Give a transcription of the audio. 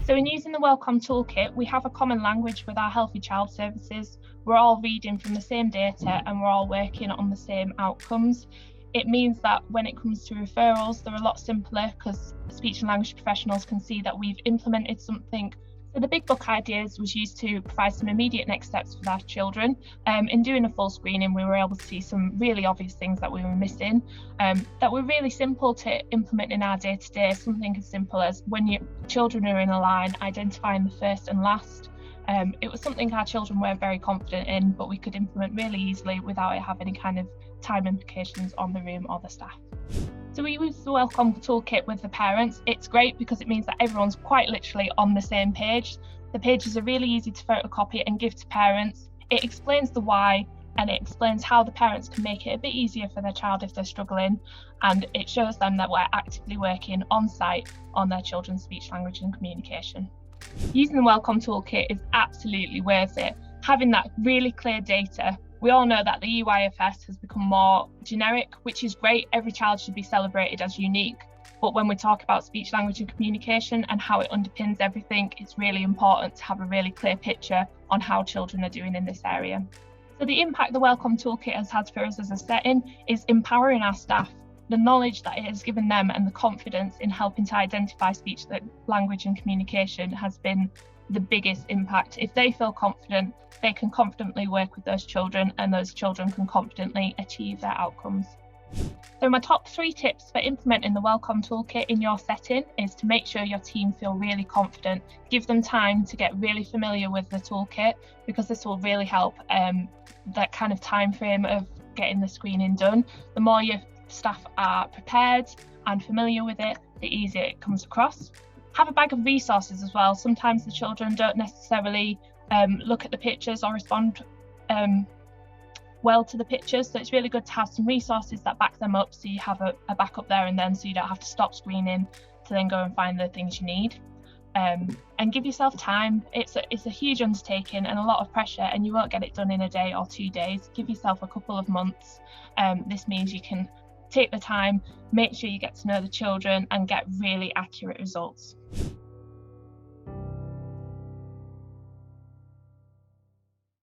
So in using the WellComm Toolkit, we have a common language with our Healthy Child services. We're all reading from the same data and we're all working on the same outcomes. It means that when it comes to referrals, they're a lot simpler because speech and language professionals can see that we've implemented something. So the Big Book Ideas was used to provide some immediate next steps for our children. In doing a full screening, we were able to see some really obvious things that we were missing, that were really simple to implement in our day-to-day. Something as simple as when your children are in a line, identifying the first and last. It was something our children were very confident in, but we could implement really easily without it having any kind of time implications on the room or the staff. So we use the WellComm Toolkit with the parents. It's great because it means that everyone's quite literally on the same page. The pages are really easy to photocopy and give to parents. It explains the why and it explains how the parents can make it a bit easier for their child if they're struggling, and it shows them that we're actively working on site on their children's speech, language and communication. Using the WellComm Toolkit is absolutely worth it. Having that really clear data. We all know that the EYFS has become more generic, which is great. Every child should be celebrated as unique. But when we talk about speech, language and communication and how it underpins everything, it's really important to have a really clear picture on how children are doing in this area. So the impact the WellComm Toolkit has had for us as a setting is empowering our staff. The knowledge that it has given them and the confidence in helping to identify speech, language and communication has been the biggest impact. If they feel confident, they can confidently work with those children and those children can confidently achieve their outcomes. So my top 3 tips for implementing the WellComm Toolkit in your setting is to make sure your team feel really confident. Give them time to get really familiar with the toolkit, because this will really help that kind of time frame of getting the screening done. The more your staff are prepared and familiar with it, the easier it comes across. Have a bag of resources as well. Sometimes the children don't necessarily look at the pictures or respond well to the pictures, so it's really good to have some resources that back them up, so you have a backup there and then, so you don't have to stop screening to then go and find the things you need. And give yourself time. It's a huge undertaking and a lot of pressure, and you won't get it done in a day or 2 days. Give yourself a couple of months. This means you can take the time, make sure you get to know the children and get really accurate results.